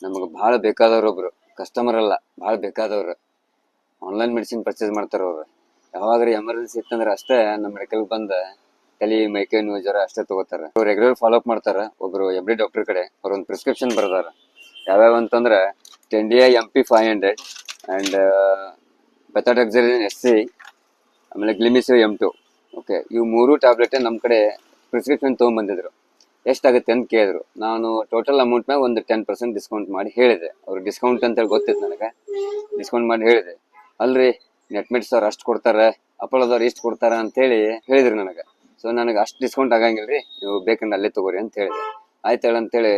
ನಮಗೆ ಭಾಳ ಬೇಕಾದವ್ರು ಒಬ್ರು ಕಸ್ಟಮರ್ ಅಲ್ಲ, ಭಾಳ ಬೇಕಾದವ್ರು ಆನ್ಲೈನ್ ಮೆಡಿಸಿನ್ ಪರ್ಚೇಸ್ ಮಾಡ್ತಾರ ಅವ್ರು. ಯಾವಾಗ್ರಿ ಎಮರ್ಜೆನ್ಸಿ ಇತ್ತಂದ್ರೆ ಅಷ್ಟೇ ನಮ್ಮ ಮೆಡಿಕಲ್ ಬಂದ ತಲೆ ಮೈಕೈ ನೋವು ಜ್ವರ ಅಷ್ಟೇ ತಗೋತಾರ. ರೆಗ್ಯುಲರ್ ಫಾಲೋ ಅಪ್ ಮಾಡ್ತಾರ. ಒಬ್ರು MD ಡಾಕ್ಟರ್ ಕಡೆ ಅವ್ರೊಂದು ಪ್ರಿಸ್ಕ್ರಿಪ್ಷನ್ ಬರ್ದಾರ. ಯಾವ್ಯಾವ ಅಂತಂದ್ರೆ ಟೆಂಡಿಯಾ MP500 ಅಂಡ್ ಬೆತಾಡಕ್ಸಲಿನ್ SC, ಆಮೇಲೆ ಗ್ಲಿಮಿಸೋ M2. ಓಕೆ, ಇವು 3 ಟ್ಯಾಬ್ಲೆಟ್ ನಮ್ಮ ಕಡೆ ಪ್ರಿಸ್ಕ್ರಿಪ್ಷನ್ ತೊಗೊಂಡ್ಬಂದಿದ್ರು. ಎಷ್ಟಾಗುತ್ತೆ ಅಂತ ಕೇಳಿದ್ರು. ನಾನು ಟೋಟಲ್ ಅಮೌಂಟ್ ಮ್ಯಾಗ ಒಂದು 10% ಡಿಸ್ಕೌಂಟ್ ಮಾಡಿ ಹೇಳಿದೆ. ಅವ್ರು ಡಿಸ್ಕೌಂಟ್ ಅಂತೇಳಿ ಗೊತ್ತಿತ್ತು ನನಗೆ, ಡಿಸ್ಕೌಂಟ್ ಮಾಡಿ ಹೇಳಿದೆ. ಅಲ್ರಿ ನೆಟ್ಮೆಟ್ಸ್ ಅವ್ರು ಅಷ್ಟು ಕೊಡ್ತಾರೆ, ಅಪೋಲೋದವ್ರು ಇಷ್ಟು ಕೊಡ್ತಾರ ಅಂತೇಳಿ ಹೇಳಿದ್ರು ನನಗೆ. ಸೊ ನನಗೆ ಅಷ್ಟು ಡಿಸ್ಕೌಂಟ್ ಆಗಂಗಿಲ್ರಿ, ನೀವು ಬೇಕಂದ್ರೆ ಅಲ್ಲೇ ತಗೋರಿ ಅಂತ ಹೇಳಿದೆ. ಆಯ್ತು ಹೇಳಂತೇಳಿ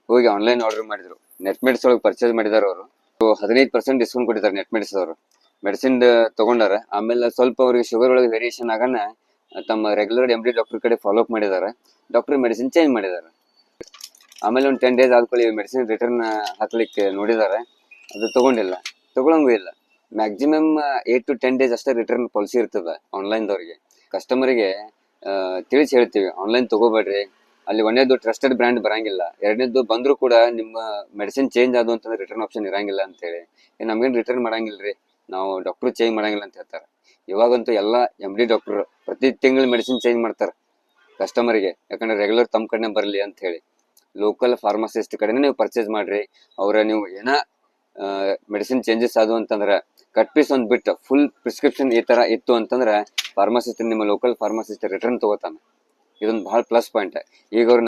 ಹೋಗಿ ಆನ್ಲೈನ್ ಆರ್ಡರ್ ಮಾಡಿದ್ರು. ನೆಟ್ಮೆಟ್ಸ್ ಒಳಗೆ ಪರ್ಚೇಸ್ ಮಾಡಿದಾರೆ ಅವರು. 15% ಡಿಸ್ಕೌಂಟ್ ಕೊಟ್ಟಿದ್ದಾರೆ ನೆಟ್ಮೆಟ್ಸ್ ಅವರು. ಮೆಡಿಸಿನ್ ತಗೊಂಡಾರ. ಆಮೇಲೆ ಸ್ವಲ್ಪ ಅವ್ರಿಗೆ ಶುಗರ್ ಒಳಗೆ ವೇರಿಯೇಷನ್ ಆಗನ ತಮ್ಮ ರೆಗ್ಯುಲರ್ MD ಡಾಕ್ಟರ್ ಕಡೆ ಫಾಲೋ ಅಪ್ ಮಾಡಿದ್ದಾರೆ. ಡಾಕ್ಟರ್ ಮೆಡಿಸಿನ್ ಚೇಂಜ್ ಮಾಡಿದ್ದಾರೆ. ಆಮೇಲೆ ಒಂದು 10 ಡೇಸ್ ಆದ್ಕೊಳ್ಳಿ ಮೆಡಿಸಿನ್ ರಿಟರ್ನ್ ಹಾಕ್ಲಿಕ್ಕೆ ನೋಡಿದ್ದಾರೆ. ಅದು ತಗೊಂಡಿಲ್ಲ, ತಗೊಳಂಗೂ ಇಲ್ಲ. ಮ್ಯಾಕ್ಸಿಮಮ್ 8 to 10 ಡೇಸ್ ಅಷ್ಟೇ ರಿಟರ್ನ್ ಪಾಲಿಸಿ ಇರ್ತದೆ ಆನ್ಲೈನ್ದವ್ರಿಗೆ. ಕಸ್ಟಮರಿಗೆ ತಿಳಿಸಿ ಹೇಳ್ತೀವಿ, ಆನ್ಲೈನ್ ತಗೋಬೇಡ್ರಿ. ಅಲ್ಲಿ ಒಂದೇದು ಟ್ರಸ್ಟೆಡ್ ಬ್ರ್ಯಾಂಡ್ ಬರಂಗಿಲ್ಲ, ಎರಡನೇದು ಬಂದರೂ ಕೂಡ ನಿಮ್ಮ ಮೆಡಿಸಿನ್ ಚೇಂಜ್ ಆದವು ಅಂತಂದ್ರೆ ರಿಟರ್ನ್ ಆಪ್ಷನ್ ಇರಂಗಿಲ್ಲ ಅಂತೇಳಿ. ನಮ್ಗೇನು ರಿಟರ್ನ್ ಮಾಡಂಗಿಲ್ರಿ, ನಾವು ಡಾಕ್ಟ್ರು ಚೇಂಜ್ ಮಾಡಂಗಿಲ್ಲ ಅಂತ ಹೇಳ್ತಾರೆ. ಇವಾಗಂತೂ ಎಲ್ಲ MD ಡಾಕ್ಟರ್ ಪ್ರತಿ ತಿಂಗಳು ಮೆಡಿಸಿನ್ ಚೇಂಜ್ ಮಾಡ್ತಾರೆ ಕಸ್ಟಮರಿಗೆ. ಯಾಕಂದ್ರೆ ರೆಗ್ಯುಲರ್ ತಮ್ಮ ಕಡೆನೇ ಬರಲಿ ಅಂತ ಹೇಳಿ. ಲೋಕಲ್ ಫಾರ್ಮಸಿಸ್ಟ್ ಕಡೆನೇ ನೀವು ಪರ್ಚೇಸ್ ಮಾಡ್ರಿ. ಅವರ ನೀವು ಏನ ಮೆಡಿಸಿನ್ ಚೇಂಜಸ್ ಆದವು ಅಂತಂದ್ರೆ ಕಟ್ ಪೀಸ್ ಒಂದು ಬಿಟ್ಟು ಫುಲ್ ಪ್ರಿಸ್ಕ್ರಿಪ್ಷನ್ ಈ ತರ ಇತ್ತು ಅಂತಂದ್ರೆ ಫಾರ್ಮಸಿಸ್ಟ್, ನಿಮ್ಮ ಲೋಕಲ್ ಫಾರ್ಮಸಿಸ್ಟ್ ರಿಟರ್ನ್ ತಗೋತಾನೆ. ಇದೊಂದು ಬಹಳ ಪ್ಲಸ್ ಪಾಯಿಂಟ್. ಈಗ ಅವ್ರು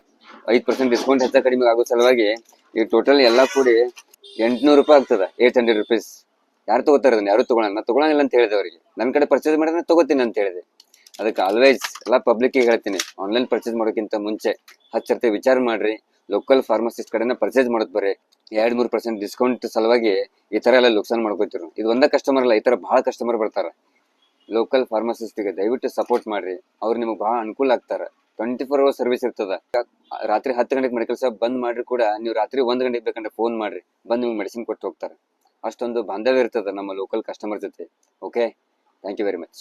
5% ಡಿಸ್ಕೌಂಟ್ ಹೆಚ್ಚ ಕಡಿಮೆ ಆಗೋ ಸಲುವಾಗಿ ಈಗ ಟೋಟಲ್ ಎಲ್ಲ ಕೂಡಿ 800 ರೂಪಾಯಿ ಆಗ್ತದೆ. 800 rupees. ಯಾರು ತಗೋತಾರೆ ಅದನ್ನ? ಯಾರು ತಗೊಳಂಗಿಲ್ಲ ಅಂತ ಹೇಳಿದೆ ಅವರಿಗೆ. ನನ್ನ ಕಡೆ ಪರ್ಚೇಸ್ ಮಾಡಿದ್ರೆ ತಗೋತೀನಿ ಅಂತ ಹೇಳಿದೆ. ಅದಕ್ಕೆ ಆಲ್ವೇಸ್ ಎಲ್ಲ ಪಬ್ಲಿಕ್ಗೆ ಹೇಳ್ತೀನಿ, ಆನ್ಲೈನ್ ಪರ್ಚೇಸ್ ಮಾಡೋಕ್ಕಿಂತ ಮುಂಚೆ 10 ಸರ್ತಿ ವಿಚಾರ ಮಾಡ್ರಿ. ಲೋಕಲ್ ಫಾರ್ಮಸಿಸ್ಟ್ ಕಡೆನ ಪರ್ಚೇಸ್ ಮಾಡೋದು ಬರ್ರಿ. 2-3% ಡಿಸ್ಕೌಂಟ್ ಸಲುವಾಗಿ ಈ ತರ ಎಲ್ಲ ಲುಕ್ಸಾನ್ ಮಾಡ್ಕೋತಿರು. ಇದು ಒಂದೇ ಕಸ್ಟಮರ್ ಅಲ್ಲ, ಈ ತರ ಬಹಳ ಕಸ್ಟಮರ್ ಬರ್ತಾರೆ. ಲೋಕಲ್ ಫಾರ್ಮಸಿಸ್ಟ್ಗೆ ದಯವಿಟ್ಟು ಸಪೋರ್ಟ್ ಮಾಡ್ರಿ. ಅವ್ರು ನಿಮ್ಗೆ ಬಹಳ ಅನುಕೂಲ ಆಗ್ತಾರೆ. 24 hours ಸರ್ವಿಸ್ ಇರ್ತದೆ. ರಾತ್ರಿ 10 ಗಂಟೆಗೆ ಮೆಡಿಕಲ್ ಶಾಪ್ ಬಂದ್ ಮಾಡ್ರಿ ಕೂಡ ನೀವು ರಾತ್ರಿ 1 ಗಂಟೆಗೆ ಬೇಕಂದ್ರೆ ಫೋನ್ ಮಾಡ್ರಿ, ಬಂದು ನಿಮ್ಗೆ ಮೆಡಿಸಿನ್ ಕೊಟ್ಟು ಹೋಗ್ತಾರೆ. ಅಷ್ಟೊಂದು ಬಾಂಧವ್ಯ ಇರ್ತದೆ ನಮ್ಮ ಲೋಕಲ್ ಕಸ್ಟಮರ್ ಜೊತೆ. Okay, thank you very much.